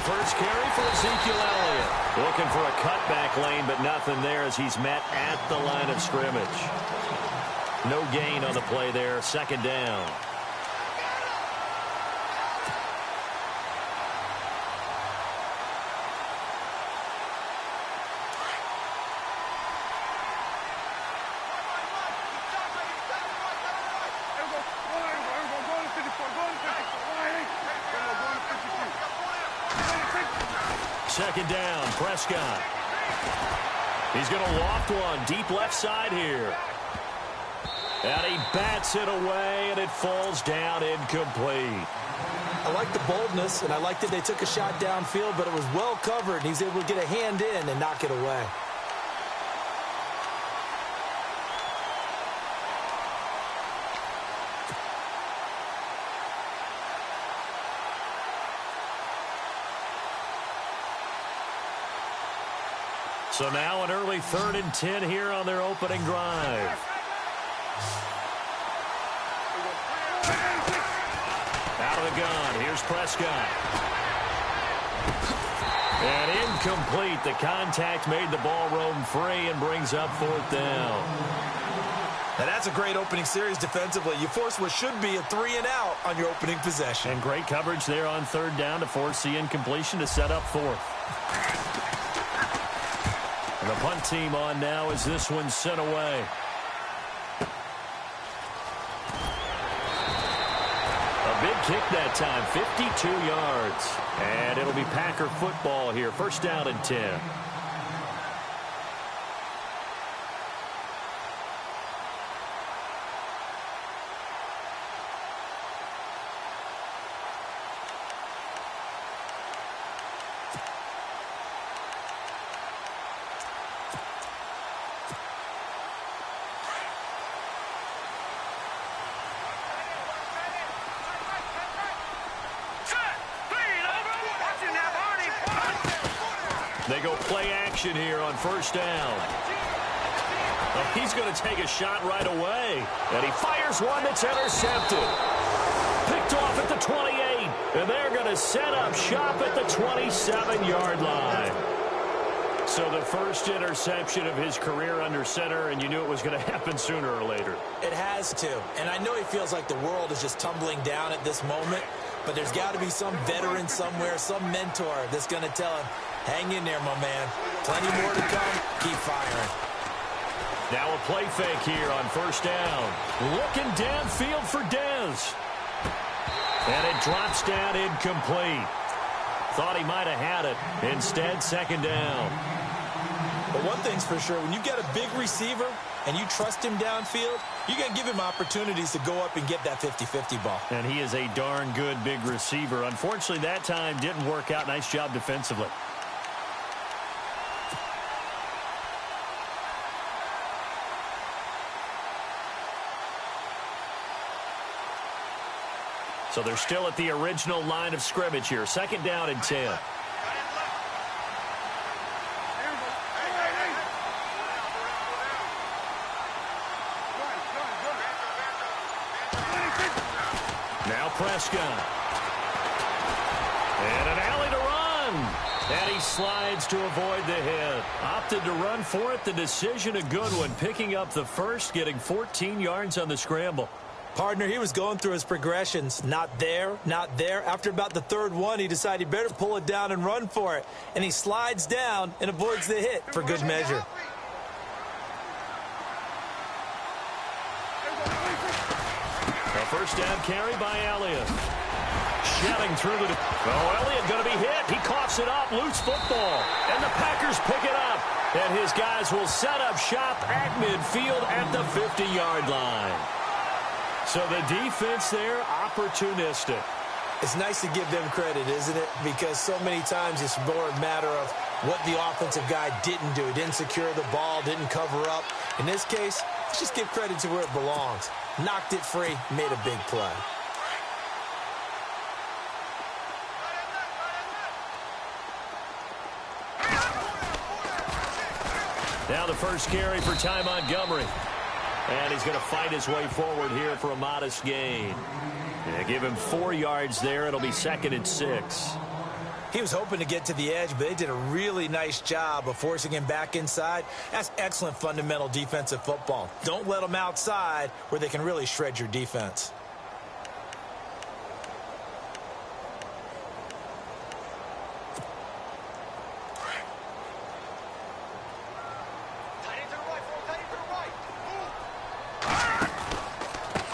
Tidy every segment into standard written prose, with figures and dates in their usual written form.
first carry for Ezekiel Elliott. Looking for a cutback lane, but nothing there as he's met at the line of scrimmage. No gain on the play there. Second down. Second down, Prescott. He's going to loft one deep left side here. And he bats it away, and it falls down incomplete. I like the boldness, and I like that they took a shot downfield, but it was well covered. He's able to get a hand in and knock it away. So now an early 3rd and 10 here on their opening drive. Out of the gun, here's Prescott. And incomplete. The contact made the ball roam free and brings up 4th down. Now that's a great opening series defensively. You force what should be a 3-and-out on your opening possession. And great coverage there on 3rd down to force the incompletion to set up 4th. And the punt team on now as this one's sent away. A big kick that time, 52 yards. And it'll be Packer football here, 1st down and 10. They go play action here on 1st down. Oh, he's going to take a shot right away. And he fires one that's intercepted. Picked off at the 28. And they're going to set up shop at the 27-yard line. So the first interception of his career under center, and you knew it was going to happen sooner or later. It has to. And I know he feels like the world is just tumbling down at this moment. But there's got to be some veteran somewhere, some mentor that's going to tell him, hang in there, my man. Plenty more to come. Keep firing. Now a play fake here on 1st down. Looking downfield for Dez. And it drops down incomplete. Thought he might have had it. Instead, 2nd down. But one thing's for sure, when you get a big receiver and you trust him downfield, you're going to give him opportunities to go up and get that 50-50 ball. And he is a darn good big receiver. Unfortunately, that time didn't work out. Nice job defensively. So they're still at the original line of scrimmage here. 2nd down and 10. Now Prescott. And an alley to run. And he slides to avoid the hit. Opted to run for it. The decision a good one. Picking up the first, getting 14 yards on the scramble. Partner, he was going through his progressions. Not there, not there. After about the 3rd one, he decided he better pull it down and run for it. And he slides down and avoids the hit for good measure. A 1st down carry by Elliott. Shouting through the... Oh, Elliott going to be hit. He coughs it up. Loose football. And the Packers pick it up. And his guys will set up shop at midfield at the 50-yard line. So the defense there, opportunistic. It's nice to give them credit, isn't it? Because so many times it's more a matter of what the offensive guy didn't do. He didn't secure the ball, didn't cover up. In this case, let's just give credit to where it belongs. Knocked it free, made a big play. Now the first carry for Ty Montgomery. And he's going to fight his way forward here for a modest gain. Yeah, give him 4 yards there. It'll be 2nd and 6. He was hoping to get to the edge, but they did a really nice job of forcing him back inside. That's excellent fundamental defensive football. Don't let them outside where they can really shred your defense.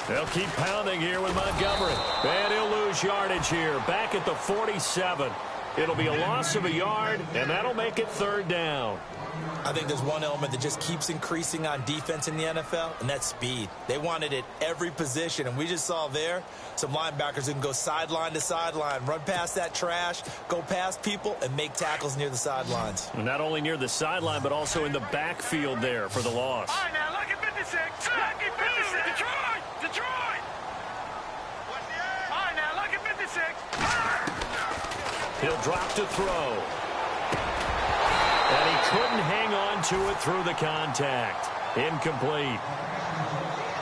They'll keep pounding here with Montgomery. And he'll lose yardage here. Back at the 47. It'll be a loss of a yard, and that'll make it 3rd down. I think there's one element that just keeps increasing on defense in the NFL, and that's speed. They want it at every position, and we just saw there some linebackers who can go sideline to sideline, run past that trash, go past people, and make tackles near the sidelines. Not only near the sideline, but also in the backfield there for the loss. All right, now, look at 56. Look at 56. Detroit! Detroit! All right, now, look at 56. He'll drop to throw. And he couldn't hang on to it through the contact. Incomplete.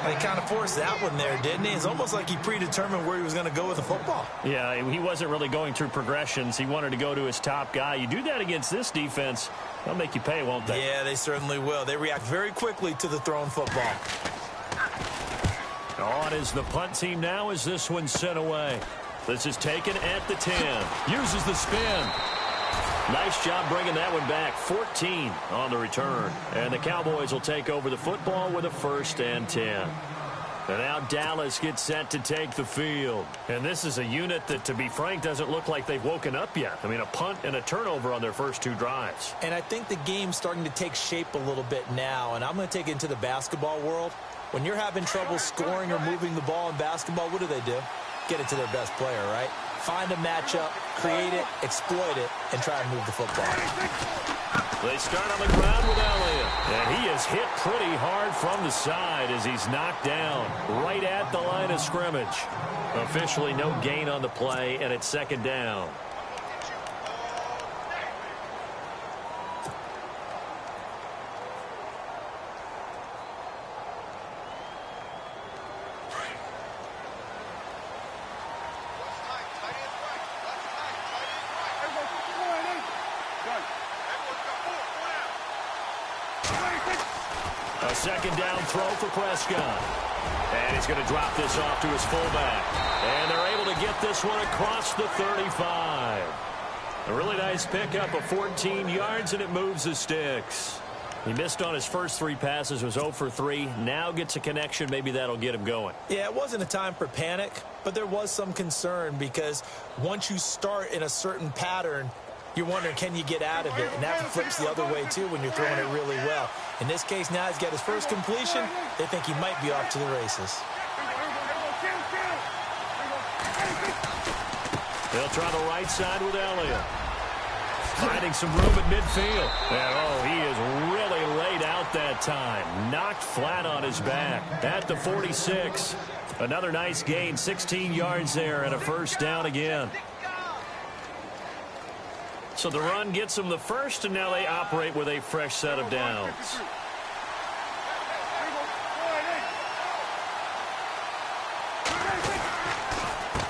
He kind of forced that one there, didn't he? It's almost like he predetermined where he was going to go with the football. Yeah, he wasn't really going through progressions. He wanted to go to his top guy. You do that against this defense, they'll make you pay, won't they? Yeah, they certainly will. They react very quickly to the thrown football. On is the punt team now as this one's sent away. This is taken at the 10. Uses the spin. Nice job bringing that one back. 14 on the return. And the Cowboys will take over the football with a 1st and 10. And now Dallas gets set to take the field. And this is a unit that, to be frank, doesn't look like they've woken up yet. I mean, a punt and a turnover on their first 2 drives. And I think the game's starting to take shape a little bit now. And I'm going to take it into the basketball world. When you're having trouble scoring or moving the ball in basketball, what do? Get it to their best player, right? Find a matchup, create it, exploit it, and try and move the football. They start on the ground with Elliott. And he is hit pretty hard from the side as he's knocked down right at the line of scrimmage. Officially no gain on the play, and it's 2nd down. A 2nd down throw for Prescott. And he's going to drop this off to his fullback. And they're able to get this one across the 35. A really nice pickup of 14 yards, and it moves the sticks. He missed on his first 3 passes, was 0 for 3. Now gets a connection. Maybe that'll get him going. Yeah, it wasn't a time for panic, but there was some concern because once you start in a certain pattern, you're wondering, can you get out of it? And that flips the other way, too, when you're throwing it really well. In this case, now he's got his first completion. They think he might be off to the races. They'll try the right side with Elliott. Finding some room at midfield. And, he is really laid out that time. Knocked flat on his back at the 46. Another nice gain, 16 yards there, and a 1st down again. So the run gets them the first, and now they operate with a fresh set of downs.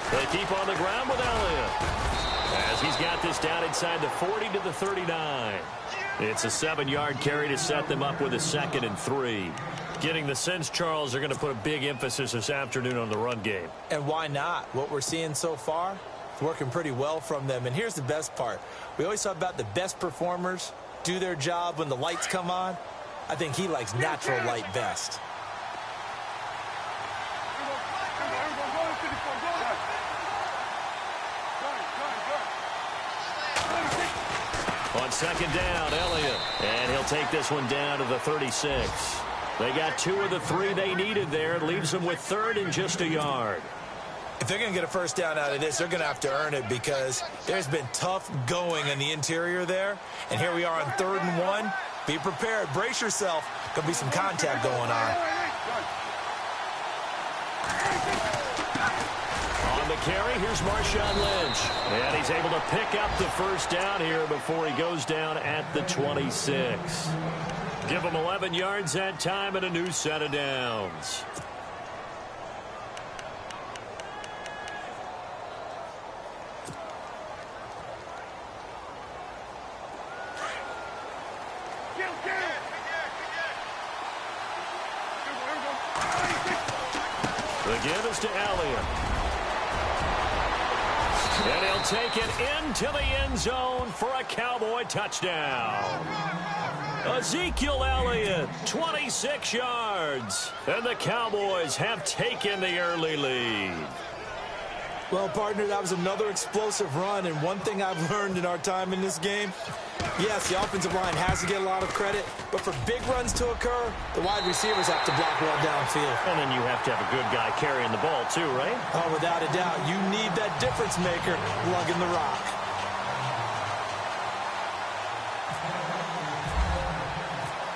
They keep on the ground with Elliott as he's got this down inside the 40 to the 39. It's a 7-yard carry to set them up with a 2nd and 3. Getting the sense, Charles, they're going to put a big emphasis this afternoon on the run game. And why not? What we're seeing so far, it's working pretty well from them. And here's the best part. We always talk about the best performers do their job when the lights come on. I think he likes natural light best. On 2nd down, Elliott. And he'll take this one down to the 36. They got 2 of the 3 they needed there. It leaves them with 3rd and just a yard. If they're going to get a 1st down out of this, they're going to have to earn it because there's been tough going in the interior there. And here we are on 3rd and 1. Be prepared. Brace yourself. Going to be some contact going on. On the carry, here's Marshawn Lynch. And he's able to pick up the 1st down here before he goes down at the 26. Give him 11 yards that time and a new set of downs. The give is to Elliott. And he'll take it into the end zone for a Cowboy touchdown. Ezekiel Elliott, 26 yards. And the Cowboys have taken the early lead. Well, partner, that was another explosive run, and one thing I've learned in our time in this game, yes, the offensive line has to get a lot of credit, but for big runs to occur, the wide receivers have to block well downfield. And then you have to have a good guy carrying the ball too, right? Oh, without a doubt. You need that difference maker lugging the rock.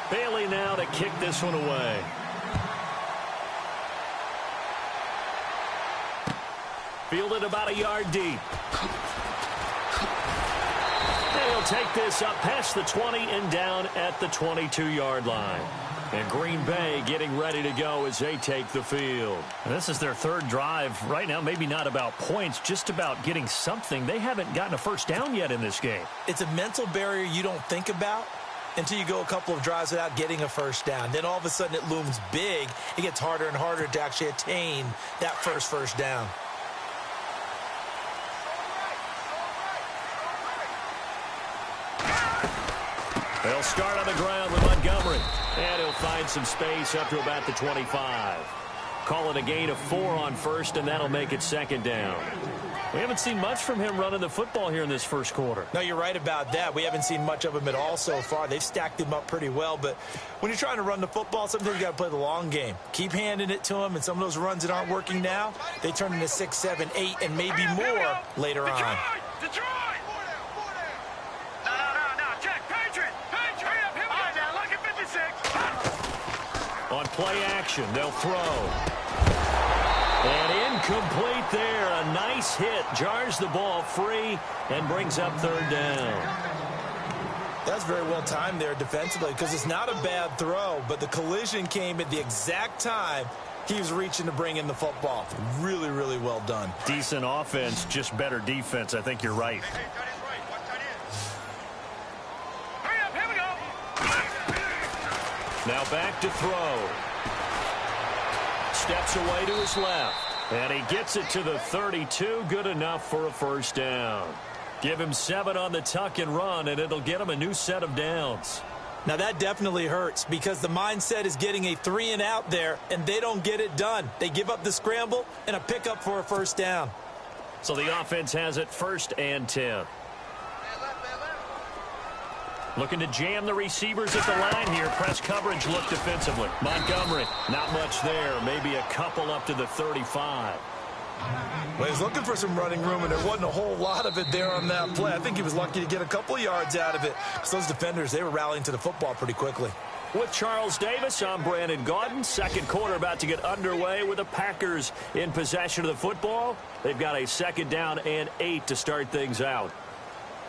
Bailey now to kick this one away. Fielded about a yard deep. And he'll take this up past the 20 and down at the 22-yard line. And Green Bay getting ready to go as they take the field. And this is their third drive. Right now, maybe not about points, just about getting something. They haven't gotten a first down yet in this game. It's a mental barrier you don't think about until you go a couple of drives without getting a first down. Then all of a sudden it looms big. It gets harder and harder to actually attain that first down. They'll start on the ground with Montgomery. And he'll find some space up to about the 25. Call it a gain of 4 on first, and that'll make it second down. We haven't seen much from him running the football here in this first quarter. No, you're right about that. We haven't seen much of him at all so far. They've stacked him up pretty well, but when you're trying to run the football, sometimes you got to play the long game. Keep handing it to him, and some of those runs that aren't working now, they turn into 6, 7, 8, and maybe more later on. Detroit! No, check, Patriot! On play action, they'll throw. And incomplete there. A nice hit. Jars the ball free and brings up third down. That's very well timed there defensively because it's not a bad throw, but the collision came at the exact time he was reaching to bring in the football. Really, really well done. Decent offense, just better defense. I think you're right. Now back to throw. Steps away to his left. And he gets it to the 32. Good enough for a first down. Give him 7 on the tuck and run, and it'll get him a new set of downs. Now that definitely hurts because the mindset is getting a 3 and out there, and they don't get it done. They give up the scramble and a pickup for a first down. So the offense has it 1st and 10. Looking to jam the receivers at the line here. Press coverage look defensively. Montgomery, not much there. Maybe a couple up to the 35. Well, he's looking for some running room, and there wasn't a whole lot of it there on that play. I think he was lucky to get a couple of yards out of it because those defenders, they were rallying to the football pretty quickly. With Charles Davis, I'm Brandon Gaudin. Second quarter about to get underway with the Packers in possession of the football. They've got a 2nd down and 8 to start things out.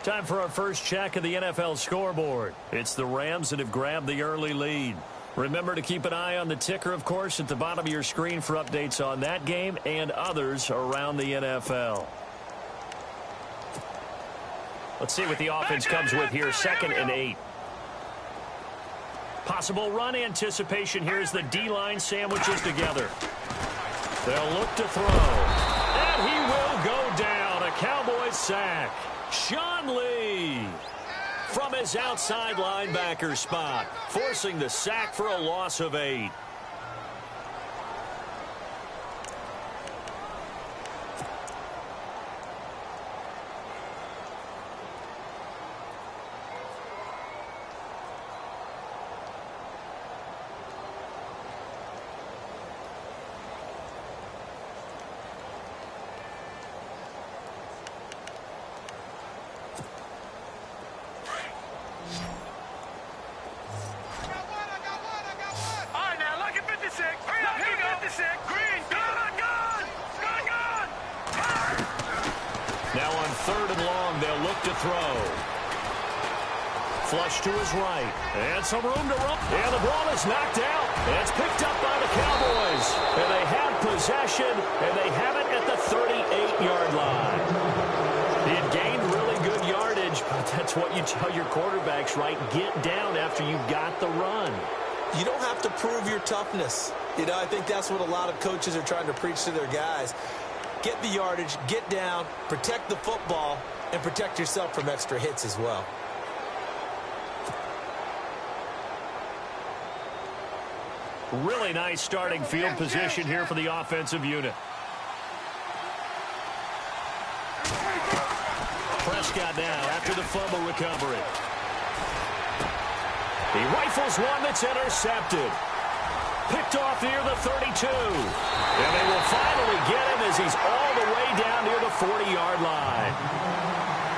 Time for our first check of the NFL scoreboard. It's the Rams that have grabbed the early lead. Remember to keep an eye on the ticker, of course, at the bottom of your screen for updates on that game and others around the NFL. Let's see what the offense comes with here. 2nd and 8. Possible run anticipation here as the D-line sandwiches together. They'll look to throw. And he will go down. A Cowboys sack. Sean Lee from his outside linebacker spot, forcing the sack for a loss of 8. Now on 3rd and long, they'll look to throw. Flush to his right. And some room to run. And the ball is knocked out. And it's picked up by the Cowboys. And they have possession, and they have it at the 38-yard line. He had gained really good yardage, but that's what you tell your quarterbacks, right? Get down after you got the run. You don't have to prove your toughness. You know, I think that's what a lot of coaches are trying to preach to their guys. Get the yardage, get down, protect the football, and protect yourself from extra hits as well. Really nice starting field position here for the offensive unit. Prescott now after the fumble recovery. He rifles one that's intercepted. Picked off near the 32. And they will finally get him as he's all the way down near the 40-yard line.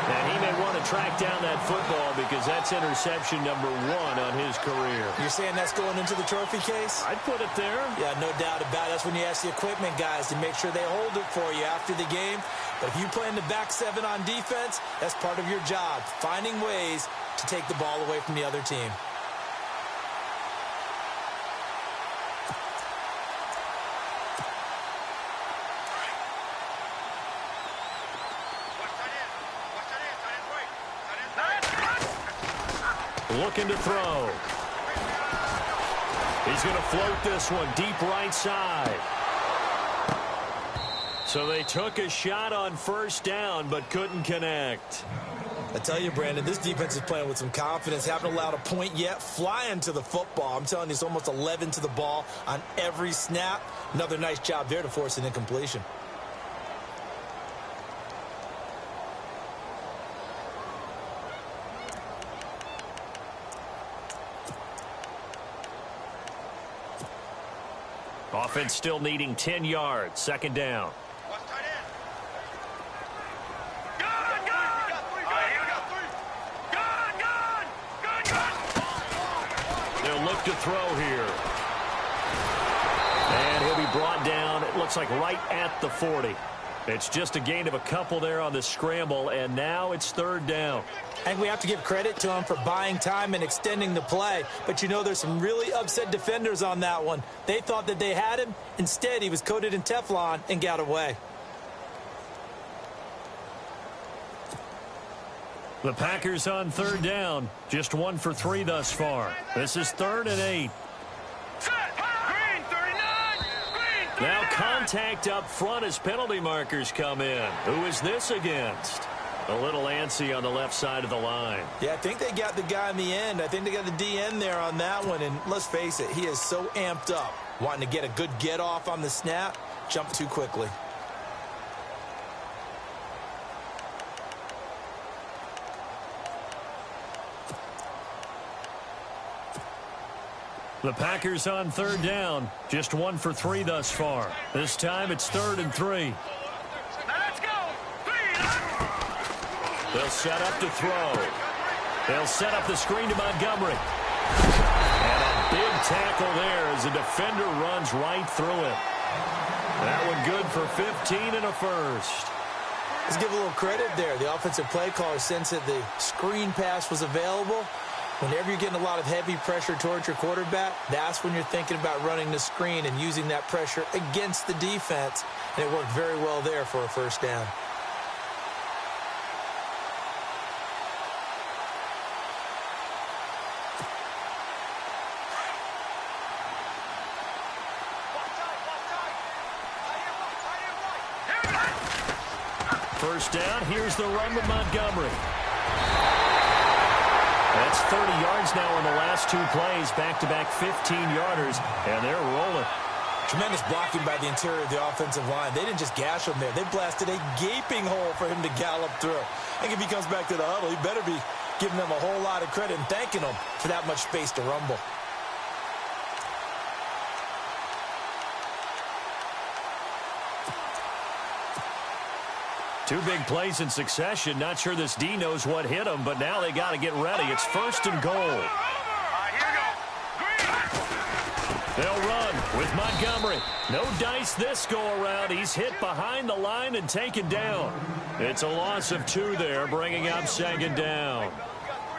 And he may want to track down that football because that's interception number 1 on his career. You're saying that's going into the trophy case? I'd put it there. Yeah, no doubt about it. That's when you ask the equipment guys to make sure they hold it for you after the game. But if you play in the back 7 on defense, that's part of your job, finding ways to take the ball away from the other team. Looking to throw. He's going to float this one deep right side. So they took a shot on first down but couldn't connect. I tell you, Brandon, this defense is playing with some confidence. Haven't allowed a point yet. Flying to the football. I'm telling you, it's almost 11 to the ball on every snap. Another nice job there to force an incompletion. Offense still needing 10 yards. Second down. They'll look to throw here. And he'll be brought down, it looks like right at the 40. It's just a gain of a couple there on the scramble, and now it's third down. I think we have to give credit to him for buying time and extending the play. But, you know, there's some really upset defenders on that one. They thought that they had him. Instead, he was coated in Teflon and got away. The Packers on third down. Just 1 for 3 thus far. This is 3rd and 8. Now contact up front as penalty markers come in. Who is this against? A little antsy on the left side of the line. Yeah, I think they got the guy in the end. I think they got the DN there on that one. And let's face it, he is so amped up, wanting to get a good get off on the snap, jump too quickly. The Packers on third down. Just 1 for 3 thus far. This time it's 3rd and 3. They'll set up to throw. They'll set up the screen to Montgomery. And a big tackle there as the defender runs right through it. That one good for 15 and a first. Let's give a little credit there. The offensive play caller sensed that the screen pass was available. Whenever you're getting a lot of heavy pressure towards your quarterback, that's when you're thinking about running the screen and using that pressure against the defense. And it worked very well there for a first down. First down, here's the run with Montgomery. That's 30 yards now in the last 2 plays, back-to-back 15-yarders, and they're rolling. Tremendous blocking by the interior of the offensive line. They didn't just gash him there. They blasted a gaping hole for him to gallop through. I think if he comes back to the huddle, he better be giving them a whole lot of credit and thanking them for that much space to rumble. Two big plays in succession. Not sure this D knows what hit him, but now they got to get ready. It's 1st and goal. They'll run with Montgomery. No dice this go-around. He's hit behind the line and taken down. It's a loss of 2 there, bringing up 2nd down.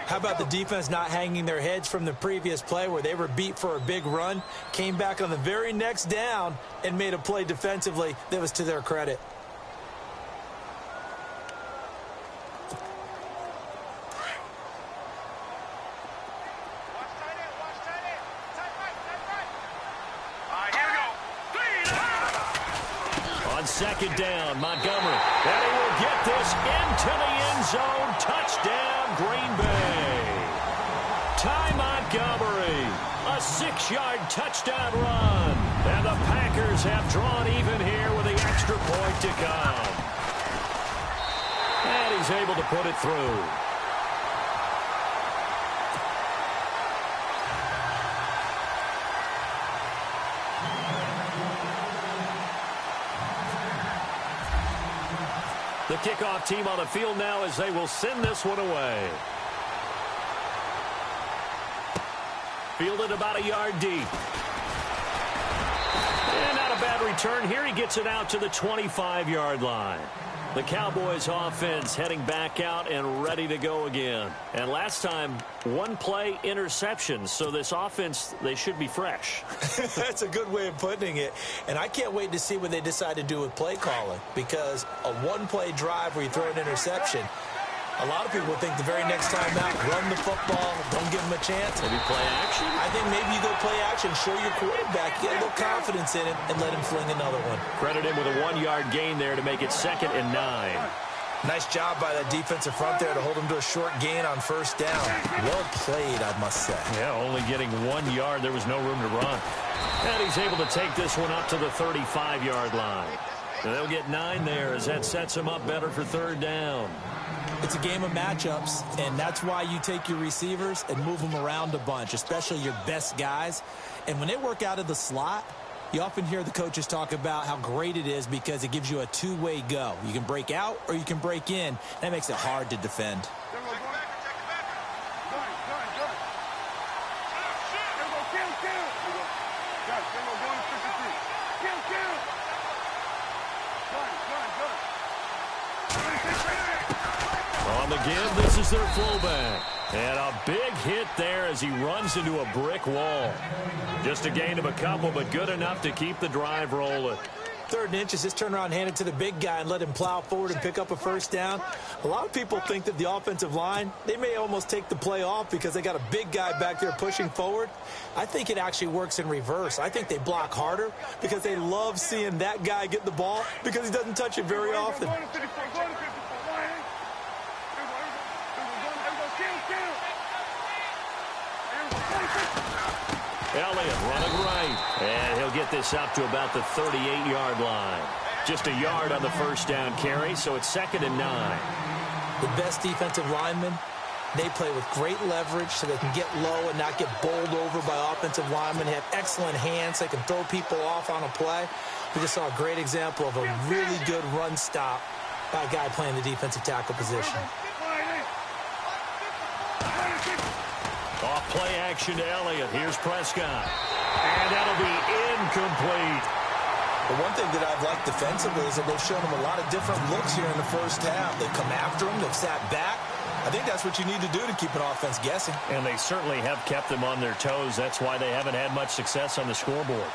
How about the defense not hanging their heads from the previous play where they were beat for a big run, came back on the very next down and made a play defensively that was to their credit. Here we go. On second down, Montgomery. And he will get this into the end zone. Touchdown, Green Bay. Ty Montgomery, a 6-yard touchdown run. And the Packers have drawn even here with the extra point to come. And he's able to put it through. The kickoff team on the field now as they will send this one away. Fielded about a yard deep. And not a bad return here. He gets it out to the 25-yard line. The Cowboys offense heading back out and ready to go again. And last time, one play interception. So this offense, they should be fresh. That's a good way of putting it. And I can't wait to see what they decide to do with play calling. Because a one-play drive where you throw an interception, a lot of people think the very next time out, run the football, don't give them a chance. Maybe play action? I think maybe you go play action, show your quarterback, get a little confidence in it, and let him fling another one. Credit him with a 1-yard gain there to make it 2nd and 9. Nice job by that defensive front there to hold him to a short gain on first down. Well played, I must say. Yeah, only getting 1 yard. There was no room to run. And he's able to take this one up to the 35-yard line. And they'll get 9 there as that sets him up better for 3rd down. It's a game of matchups, and that's why you take your receivers and move them around a bunch, especially your best guys. And when they work out of the slot, you often hear the coaches talk about how great it is because it gives you a two-way go. You can break out or you can break in. That makes it hard to defend. On the give, this is their fullback. And a big hit there as he runs into a brick wall. Just a gain of a couple, but good enough to keep the drive rolling. 3rd and inches, just turn around, hand it to the big guy, and let him plow forward and pick up a first down. A lot of people think that the offensive line, they may almost take the play off because they got a big guy back there pushing forward. I think it actually works in reverse. I think they block harder because they love seeing that guy get the ball because he doesn't touch it very often. Elliott running right. And he'll get this up to about the 38-yard line. Just a yard on the first down carry, so it's 2nd and 9. The best defensive linemen, they play with great leverage so they can get low and not get bowled over by offensive linemen. They have excellent hands. They can throw people off on a play. We just saw a great example of a really good run stop by a guy playing the defensive tackle position. Off play action to Elliott. Here's Prescott. And that'll be incomplete. The one thing that I've liked defensively is that they've shown him a lot of different looks here in the first half. They've come after him. They've sat back. I think that's what you need to do to keep an offense guessing. And they certainly have kept them on their toes. That's why they haven't had much success on the scoreboard.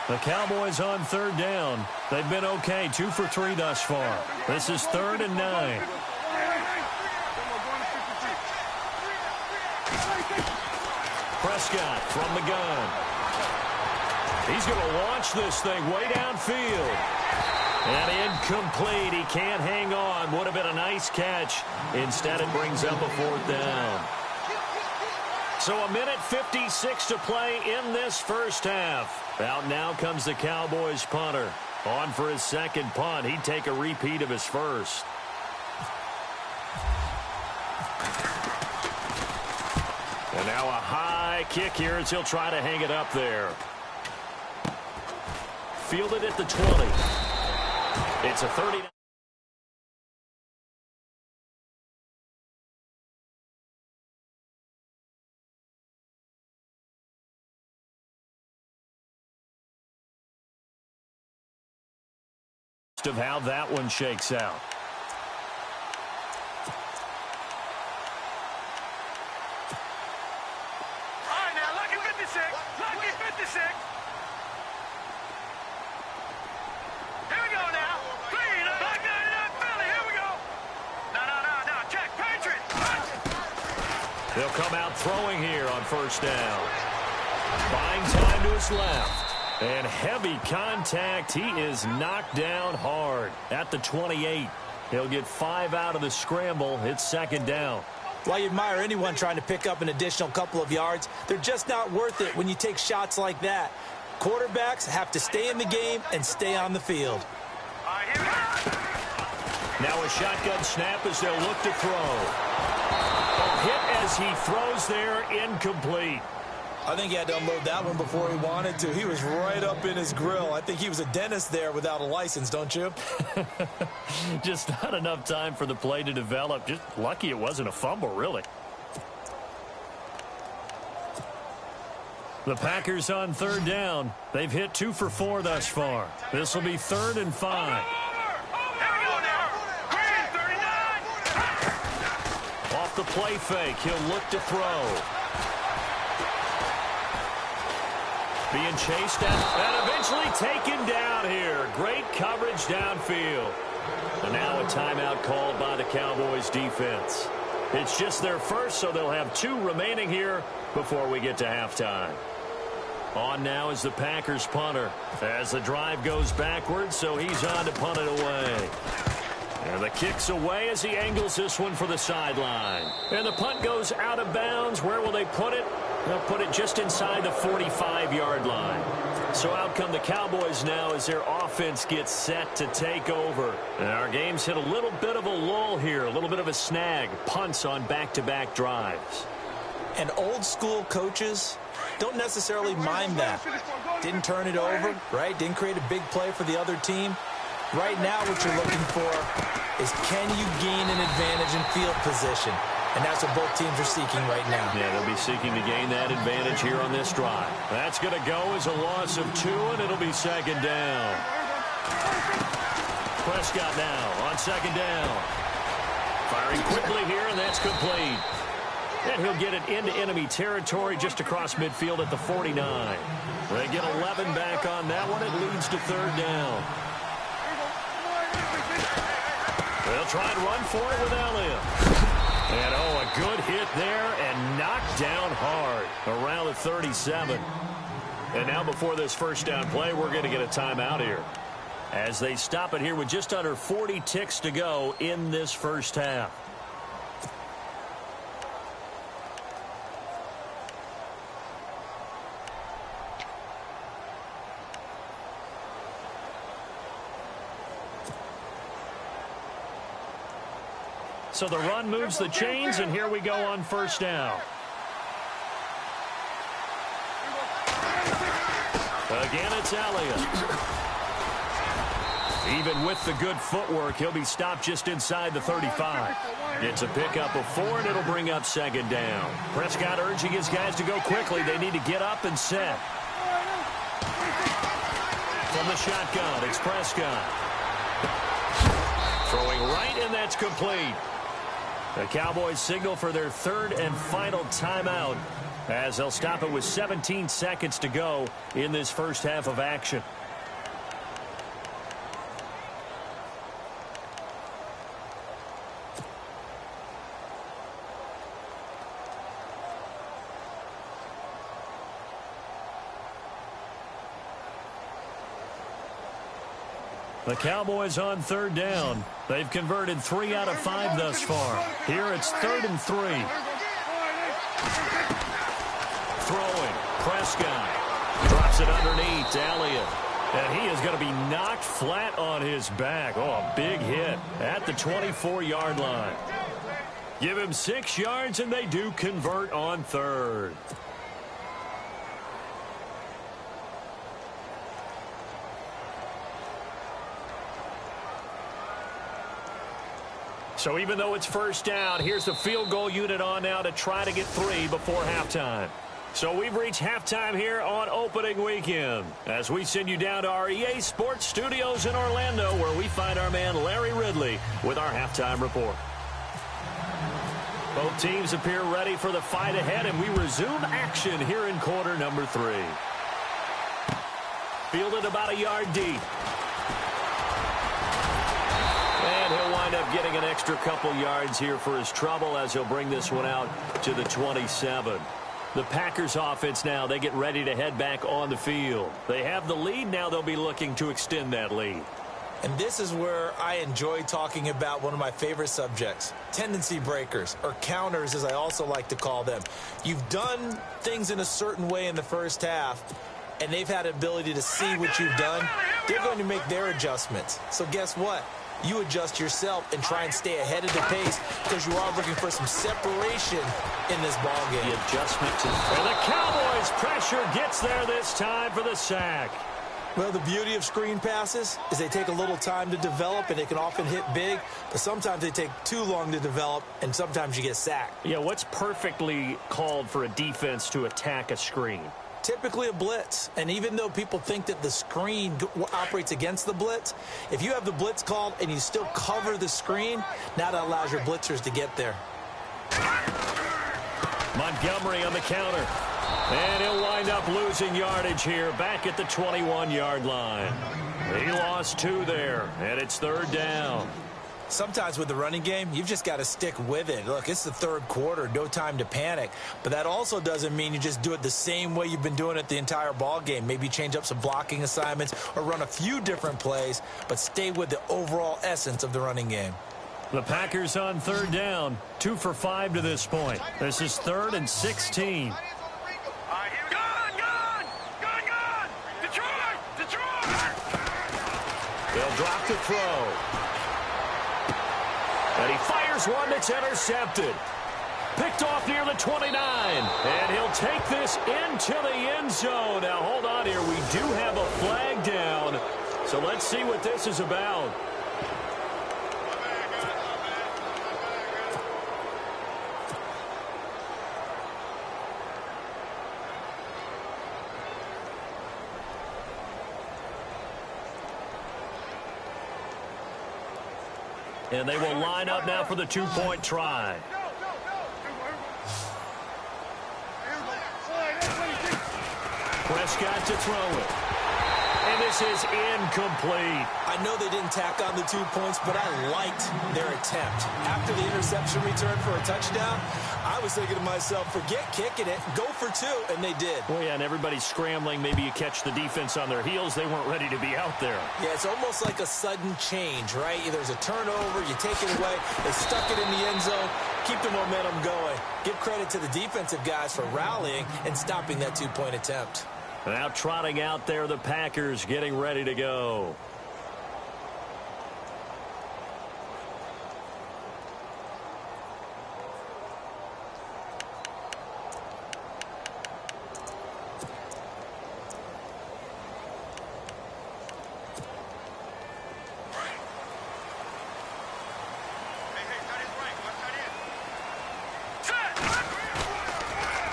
The Cowboys on 3rd down. They've been okay, 2 for 3 thus far. This is 3rd and 9. Prescott from the gun. He's going to launch this thing way downfield. And incomplete. He can't hang on. Would have been a nice catch. Instead, it brings up a 4th down. So a minute 56 to play in this first half. Out now comes the Cowboys punter. On for his 2nd punt. He'd take a repeat of his first. And now a high kick here as he'll try to hang it up there. Fielded at the 20. It's a 30. Of how that one shakes out. All right, now, lucky 56. Lucky 56. Here we go now. Clean up. Lucky enough, Philly. Here we go. No. Check. Patriot. They'll come out throwing here on first down. Buying time to his left. And heavy contact. He is knocked down hard at the 28. He'll get 5 out of the scramble. It's second down. Well, I admire anyone trying to pick up an additional couple of yards. They're just not worth it when you take shots like that. Quarterbacks have to stay in the game and stay on the field. Now a shotgun snap as they'll look to throw. A hit as he throws there, incomplete. I think he had to unload that one before he wanted to. He was right up in his grill. I think he was a dentist there without a license, don't you? Just not enough time for the play to develop. Just lucky it wasn't a fumble, really. The Packers on third down. They've hit 2 for 4 thus far. This will be 3rd and 5. Off the play fake, he'll look to throw. Being chased and eventually taken down here. Great coverage downfield. And now a timeout called by the Cowboys defense. It's just their first, so they'll have 2 remaining here before we get to halftime. On now is the Packers punter as the drive goes backwards, so he's on to punt it away. And the kick's away as he angles this one for the sideline. And the punt goes out of bounds. Where will they put it? They'll put it just inside the 45-yard line. So out come the Cowboys now as their offense gets set to take over. And our game's hit a little bit of a lull here, a little bit of a snag. Punts on back-to-back drives. And old-school coaches don't necessarily mind that. Didn't turn it over, right? Didn't create a big play for the other team. Right now what you're looking for is can you gain an advantage in field position? And that's what both teams are seeking right now. Yeah, they'll be seeking to gain that advantage here on this drive. That's going to go as a loss of 2, and it'll be second down. Prescott now on second down. Firing quickly here, and that's complete. And he'll get it into enemy territory just across midfield at the 49. They get 11 back on that one. It leads to third down. They'll try and run for it with Elliott. And, oh, a good hit there and knocked down hard around the 37. And now before this first down play, we're going to get a timeout here as they stop it here with just under 40 ticks to go in this first half. So the run moves the chains, and here we go on first down. Again, it's Elliott. Even with the good footwork, he'll be stopped just inside the 35. It's a pickup of 4, and it'll bring up second down. Prescott urging his guys to go quickly. They need to get up and set. From the shotgun, it's Prescott. Throwing right, and that's complete. The Cowboys signal for their 3rd and final timeout as they'll stop it with 17 seconds to go in this first half of action. The Cowboys on third down. They've converted 3 out of 5 thus far. Here it's 3rd and 3. Throwing. Prescott. Drops it underneath to Elliott. And he is going to be knocked flat on his back. Oh, a big hit at the 24-yard line. Give him 6 yards, and they do convert on 3rd. So even though it's first down, here's the field goal unit on now to try to get 3 before halftime. So we've reached halftime here on opening weekend as we send you down to our EA Sports Studios in Orlando, where we find our man Larry Ridley with our halftime report. Both teams appear ready for the fight ahead, and we resume action here in quarter number 3. Fielded about a yard deep. And he'll wind up getting an extra couple yards here for his trouble as he'll bring this one out to the 27. The Packers offense now, they get ready to head back on the field. They have the lead. Now they'll be looking to extend that lead. And this is where I enjoy talking about one of my favorite subjects, tendency breakers, or counters as I also like to call them. You've done things in a certain way in the first half, and they've had the ability to see what you've done. They're going to make their adjustments. So guess what? You adjust yourself and try and stay ahead of the pace because you are looking for some separation in this ballgame. The adjustment and the Cowboys' pressure gets there this time for the sack. Well, the beauty of screen passes is they take a little time to develop, and they can often hit big, but sometimes they take too long to develop, and sometimes you get sacked. Yeah, what's perfectly called for a defense to attack a screen? Typically a blitz, and even though people think that the screen operates against the blitz, if you have the blitz called and you still cover the screen, now that allows your blitzers to get there. Montgomery on the counter. And he'll wind up losing yardage here back at the 21-yard line. He lost 2 there, and it's 3rd down. Sometimes with the running game, you've just got to stick with it. Look, it's the 3rd quarter, no time to panic. But that also doesn't mean you just do it the same way you've been doing it the entire ball game. Maybe change up some blocking assignments or run a few different plays, but stay with the overall essence of the running game. The Packers on 3rd down, 2 for 5 to this point. This is 3rd and 16. They'll drop to throw. And he fires one that's intercepted. Picked off near the 29. And he'll take this into the end zone. Now, hold on here. We do have a flag down. So let's see what this is about. And they will line up now for the 2-point try. Prescott to throw it. And this is incomplete. I know they didn't tack on the 2 points, but I liked their attempt. After the interception return for a touchdown, I was thinking to myself, forget kicking it, go for 2, and they did. Well, yeah, and everybody's scrambling. Maybe you catch the defense on their heels. They weren't ready to be out there. Yeah, it's almost like a sudden change, right? There's a turnover, you take it away, they stuck it in the end zone, keep the momentum going. Give credit to the defensive guys for rallying and stopping that 2-point attempt. Now trotting out there, the Packers getting ready to go.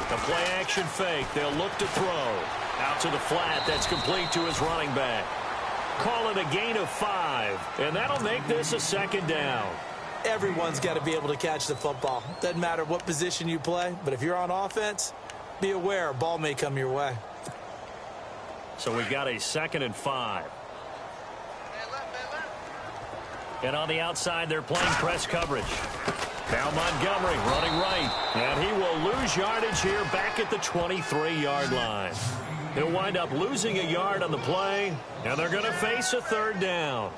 The play action fake. They'll look to throw. Out to the flat. That's complete to his running back. Call it a gain of 5. And that'll make this a 2nd down. Everyone's got to be able to catch the football. Doesn't matter what position you play. But if you're on offense, be aware a ball may come your way. So we've got a 2nd and 5. And on the outside, they're playing press coverage. Now Montgomery running right. And he will lose yardage here back at the 23-yard line. He'll wind up losing a yard on the play, and they're going to face a 3rd down.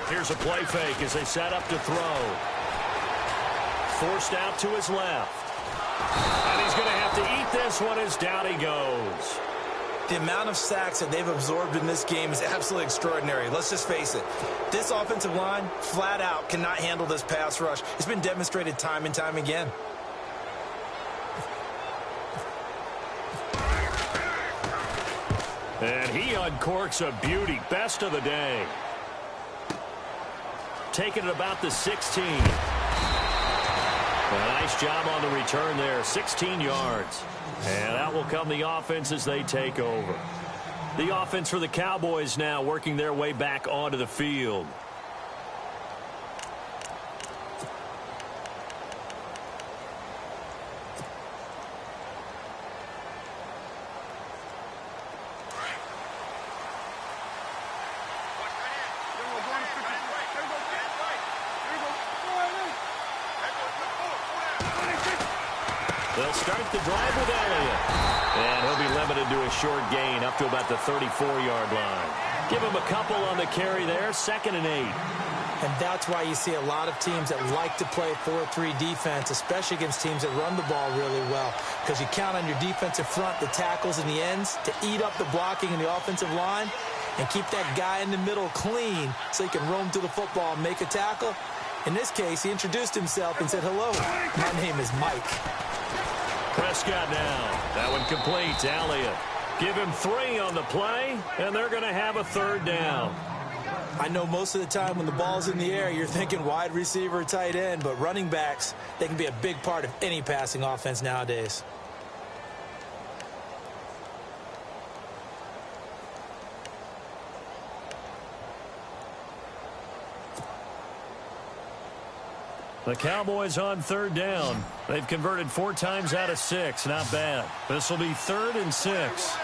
Here's a play fake as they set up to throw. Forced out to his left. And he's going to have to eat this one as down he goes. The amount of sacks that they've absorbed in this game is absolutely extraordinary. Let's just face it. This offensive line, flat out, cannot handle this pass rush. It's been demonstrated time and time again. And he uncorks a beauty. Best of the day. Taking it about the 16. A nice job on the return there. 16 yards. And out will come the offense as they take over. The offense for the Cowboys now working their way back onto the field. They'll start the drive with Elliott. And he'll be limited to a short gain up to about the 34-yard line. Give him a couple on the carry there, 2nd and 8. And that's why you see a lot of teams that like to play 4-3 defense, especially against teams that run the ball really well. Because you count on your defensive front, the tackles and the ends, to eat up the blocking in the offensive line and keep that guy in the middle clean so he can roam through the football and make a tackle. In this case, he introduced himself and said, "Hello, my name is Mike." Prescott now. That one complete. Elliott. Give him 3 on the play, and they're going to have a 3rd down. I know most of the time when the ball's in the air, you're thinking wide receiver, tight end, but running backs, they can be a big part of any passing offense nowadays. The Cowboys on 3rd down. They've converted 4 times out of 6. Not bad. This will be 3rd and 6.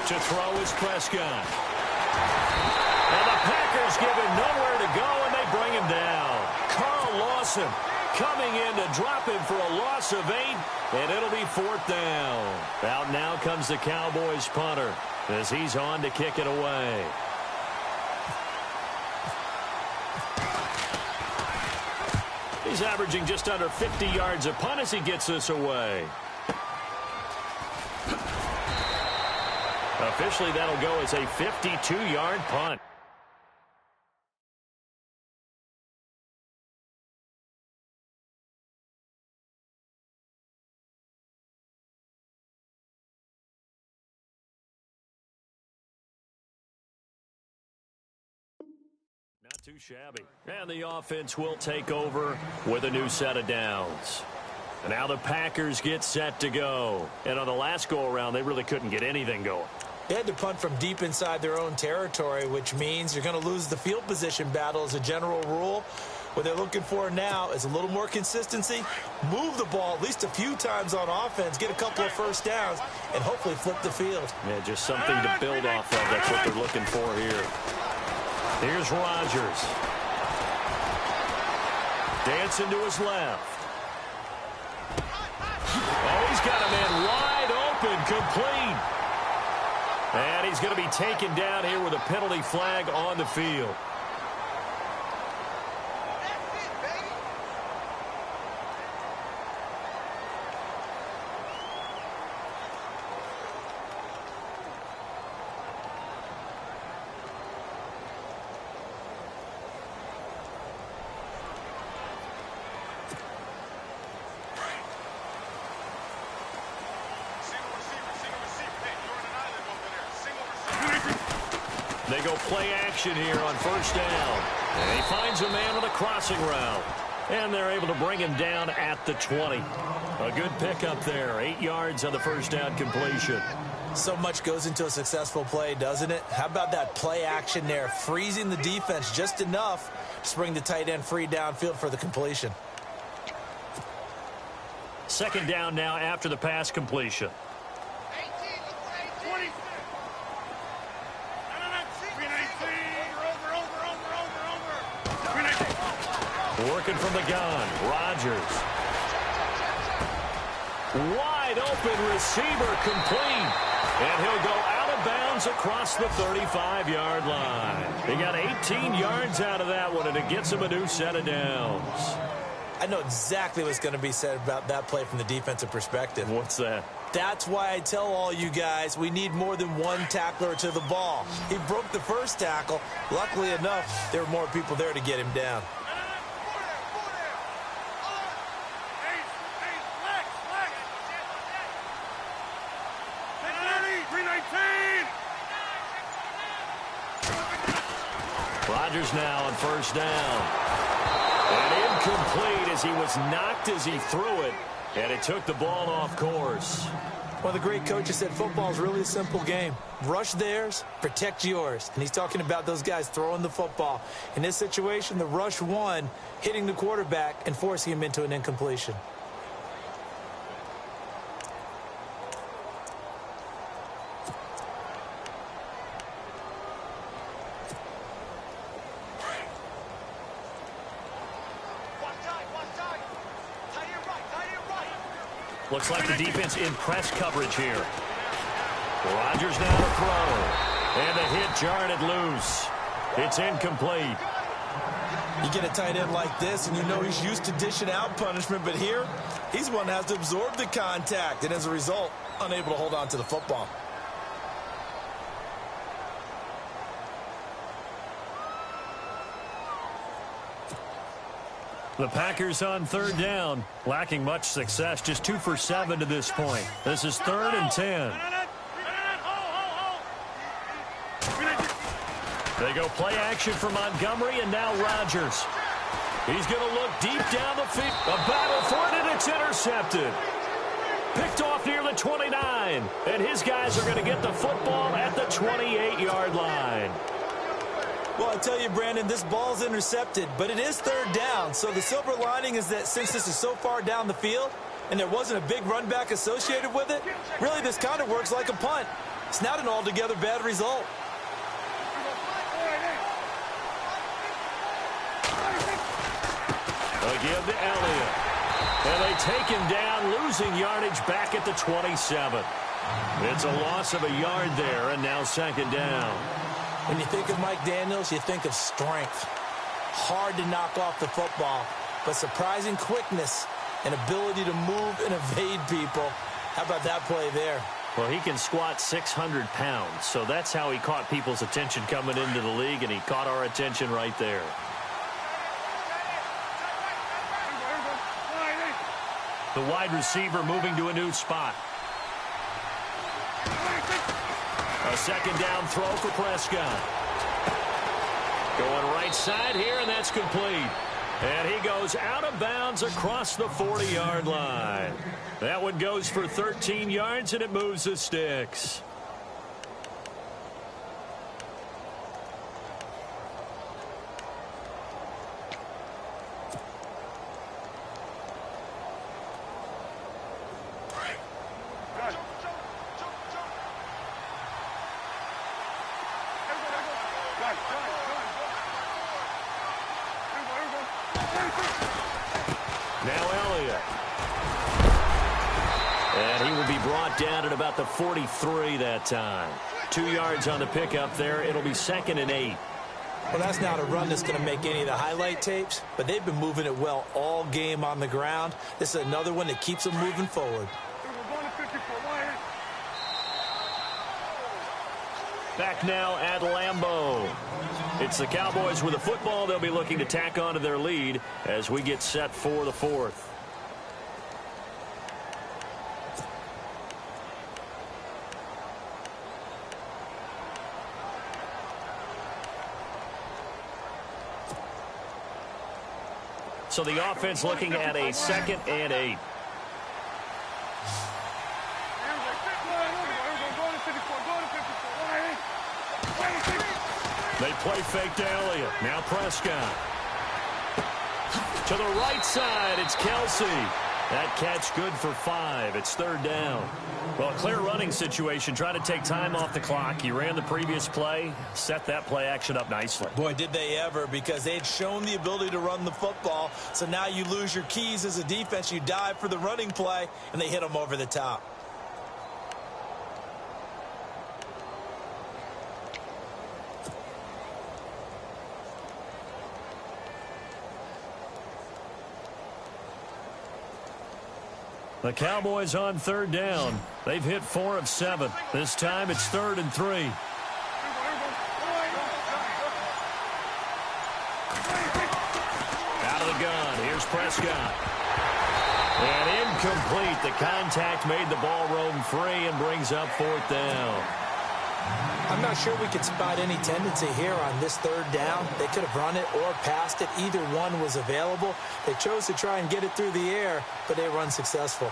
To throw is Prescott. And the Packers give him nowhere to go, and they bring him down. Carl Lawson coming in to drop him for a loss of 8, and it'll be 4th down. Out now comes the Cowboys punter as he's on to kick it away. He's averaging just under 50 yards a punt as he gets this away. Officially, that'll go as a 52-yard punt. Not too shabby. And the offense will take over with a new set of downs. And now the Packers get set to go. And on the last go-around, they really couldn't get anything going. They had to punt from deep inside their own territory, which means you're going to lose the field position battle as a general rule. What they're looking for now is a little more consistency, move the ball at least a few times on offense, get a couple of first downs, and hopefully flip the field. Yeah, just something to build off of. That's what they're looking for here. Here's Rodgers. Dancing to his left. Oh, he's got a man wide open, complete. And he's going to be taken down here with a penalty flag on the field. They go play action here on 1st down. And he finds a man on the crossing route. And they're able to bring him down at the 20. A good pickup there. 8 yards on the 1st down completion. So much goes into a successful play, doesn't it? How about that play action there? Freezing the defense just enough to bring the tight end free downfield for the completion. 2nd down now after the pass completion. Working from the gun, Rodgers. Wide open receiver, complete. And he'll go out of bounds across the 35-yard line. He got 18 yards out of that one, and it gets him a new set of downs. I know exactly what's going to be said about that play from the defensive perspective. What's that? That's why I tell all you guys we need more than one tackler to the ball. He broke the first tackle. Luckily enough, there were more people there to get him down. Rodgers now on 1st down. And incomplete as he was knocked as he threw it. And it took the ball off course. One of the great coaches said football is really a simple game. Rush theirs, protect yours. And he's talking about those guys throwing the football. In this situation, the rush won, hitting the quarterback and forcing him into an incompletion. Looks like the defense in press coverage here. Rodgers now to throw. And the hit jarred it loose. It's incomplete. You get a tight end like this, and you know he's used to dishing out punishment, but here, he's one that has to absorb the contact, and as a result, unable to hold on to the football. The Packers on third down, lacking much success, just 2 for 7 to this point. This is 3rd and 10. They go play action for Montgomery, and now Rodgers. He's going to look deep down the field. A battle for it, and it's intercepted. Picked off near the 29, and his guys are going to get the football at the 28-yard line. Well, I tell you, Brandon, this ball's intercepted, but it is 3rd down. So the silver lining is that since this is so far down the field and there wasn't a big run back associated with it, really this kind of works like a punt. It's not an altogether bad result. A give to Elliott. And they take him down, losing yardage back at the 27. It's a loss of a yard there, and now 2nd down. When you think of Mike Daniels, you think of strength. Hard to knock off the football, but surprising quickness and ability to move and evade people. How about that play there? Well, he can squat 600 pounds, so that's how he caught people's attention coming into the league, and he caught our attention right there. The wide receiver moving to a new spot. A 2nd down throw for Prescott. Going right side here, and that's complete. And he goes out of bounds across the 40-yard line. That one goes for 13 yards, and it moves the sticks. Down at about the 43 that time. 2 yards on the pickup there. It'll be 2nd and 8. Well, that's not a run that's going to make any of the highlight tapes, but they've been moving it well all game on the ground. This is another one that keeps them moving forward. Back now at Lambeau. It's the Cowboys with the football. They'll be looking to tack on to their lead as we get set for the 4th. So the offense looking at a 2nd and 8. They play fake to Elliott. Now Prescott. To the right side, it's Kelsey. That catch good for 5. It's 3rd down. Well, clear running situation. Try to take time off the clock. He ran the previous play, set that play action up nicely. Boy, did they ever, because they'd shown the ability to run the football. So now you lose your keys as a defense. You dive for the running play, and they hit them over the top. The Cowboys on 3rd down. They've hit 4 of 7. This time it's 3rd and 3. Out of the gun. Here's Prescott. And incomplete. The contact made the ball roam free and brings up 4th down. I'm not sure we could spot any tendency here on this third down. They could have run it or passed it. Either one was available. They chose to try and get it through the air, but they were unsuccessful.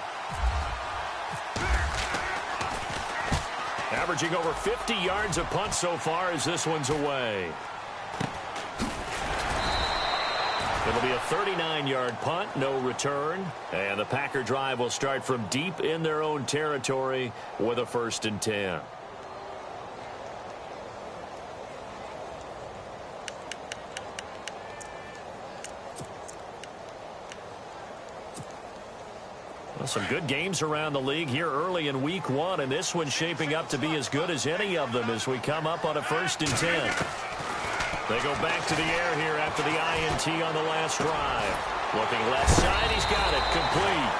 Averaging over 50 yards a punt so far as this one's away. It'll be a 39-yard punt, no return. And the Packer drive will start from deep in their own territory with a 1st and 10. Well, some good games around the league here early in week 1, and this one's shaping up to be as good as any of them as we come up on a 1st and 10. They go back to the air here after the INT on the last drive. Looking left side, he's got it complete.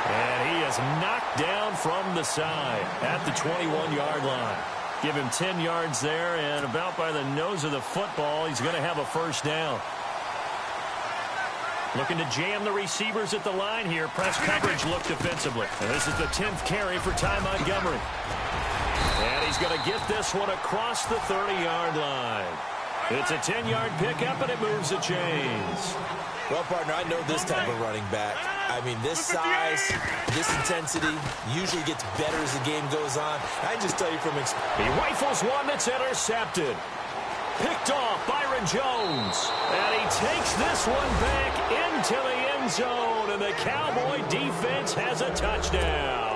And he is knocked down from the side at the 21-yard line. Give him 10 yards there, and about by the nose of the football, he's going to have a 1st down. Looking to jam the receivers at the line here. Press coverage look defensively. And this is the 10th carry for Ty Montgomery. And he's going to get this one across the 30-yard line. It's a 10-yard pickup, and it moves the chains. Well, partner, I know this type of running back. I mean, this size, this intensity usually gets better as the game goes on. I just tell you from experience. He rifles one that's intercepted. Picked off Byron Jones. And he takes this one back into the end zone. And the Cowboy defense has a touchdown.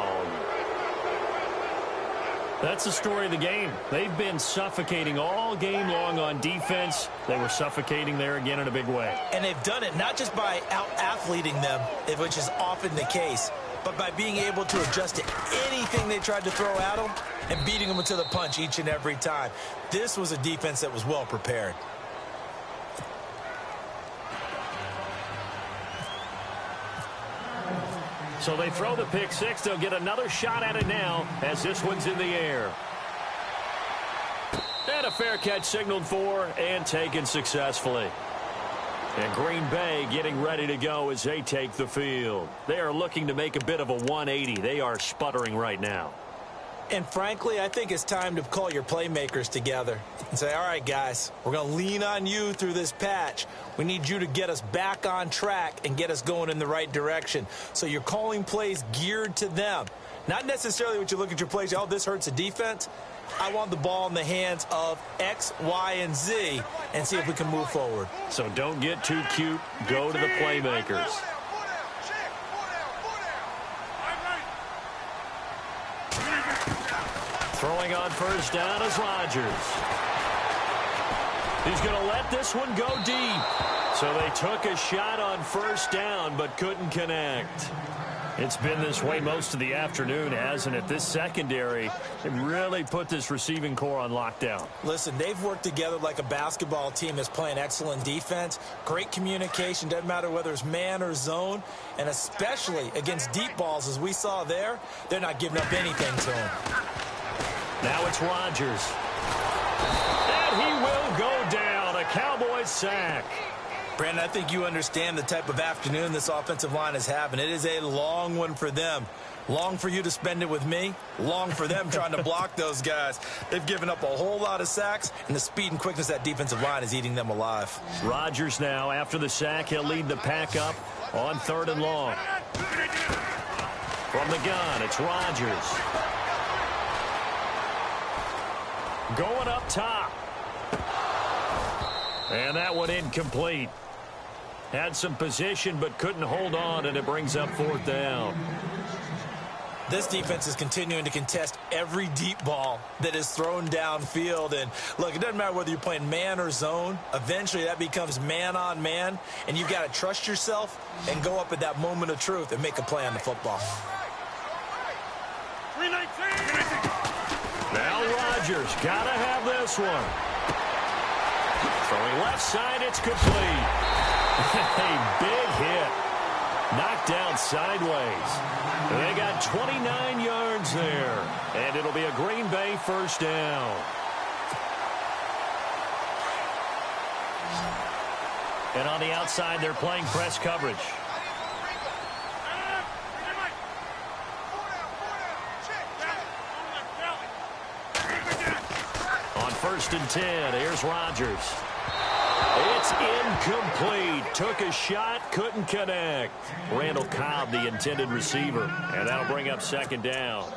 That's the story of the game. They've been suffocating all game long on defense. They were suffocating there again in a big way. And they've done it not just by out-athleting them, which is often the case, but by being able to adjust to anything they tried to throw at them and beating them to the punch each and every time. This was a defense that was well prepared. So they throw the pick six. They'll get another shot at it now as this one's in the air. And a fair catch signaled for and taken successfully. And Green Bay getting ready to go as they take the field. They are looking to make a bit of a 180. They are sputtering right now. And frankly, I think it's time to call your playmakers together and say, all right, guys, we're going to lean on you through this patch. We need you to get us back on track and get us going in the right direction. So you're calling plays geared to them. Not necessarily what you look at your plays, oh, this hurts the defense. I want the ball in the hands of X, Y, and Z and see if we can move forward. So don't get too cute. Go to the playmakers. Throwing on first down is Rodgers. He's going to let this one go deep. So they took a shot on first down but couldn't connect. It's been this way most of the afternoon, hasn't it? This secondary, they really put this receiving core on lockdown. Listen, they've worked together like a basketball team that's playing excellent defense. Great communication, doesn't matter whether it's man or zone. And especially against deep balls, as we saw there, they're not giving up anything to them. Now it's Rodgers. And he will go down. A Cowboys sack. Brandon, I think you understand the type of afternoon this offensive line is having. It is a long one for them. Long for you to spend it with me. Long for them trying to block those guys. They've given up a whole lot of sacks, and the speed and quickness of that defensive line is eating them alive. Rodgers now, after the sack, he'll lead the pack up on 3rd and long. From the gun, it's Rodgers. Going up top. And that one incomplete. Had some position but couldn't hold on, and it brings up 4th down. This defense is continuing to contest every deep ball that is thrown downfield. And, look, it doesn't matter whether you're playing man or zone. Eventually that becomes man on man, and you've got to trust yourself and go up at that moment of truth and make a play on the football. Now Rodgers got to have this one. Throwing left side, it's complete. A big hit. Knocked down sideways. They got 29 yards there. And it'll be a Green Bay 1st down. And on the outside, they're playing press coverage. On 1st and 10, here's Rodgers. It's incomplete. Took a shot, couldn't connect. Randall Cobb, the intended receiver. And that'll bring up 2nd down.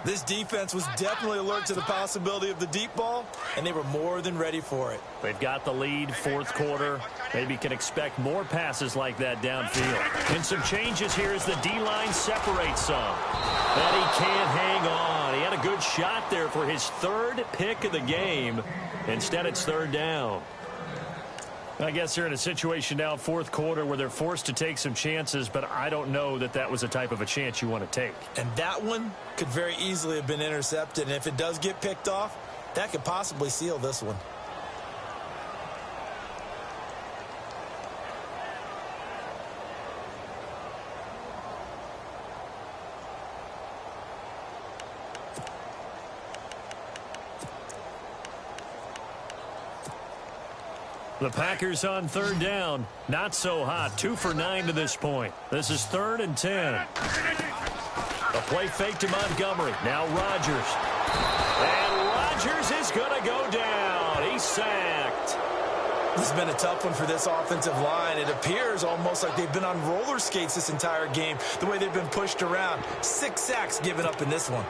This defense was definitely alert to the possibility of the deep ball, and they were more than ready for it. They've got the lead, 4th quarter. Maybe can expect more passes like that downfield. And some changes here as the D-line separates some. But he can't hang on. He had a good shot there for his 3rd pick of the game. Instead, it's 3rd down. I guess they're in a situation now, 4th quarter, where they're forced to take some chances, but I don't know that that was the type of a chance you want to take. And that one could very easily have been intercepted, and if it does get picked off, that could possibly seal this one. The Packers on 3rd down. Not so hot. 2 for 9 to this point. This is 3rd and 10. A play fake to Montgomery. Now Rodgers. And Rodgers is going to go down. He's sacked. This has been a tough one for this offensive line. It appears almost like they've been on roller skates this entire game, the way they've been pushed around. 6 sacks given up in this one.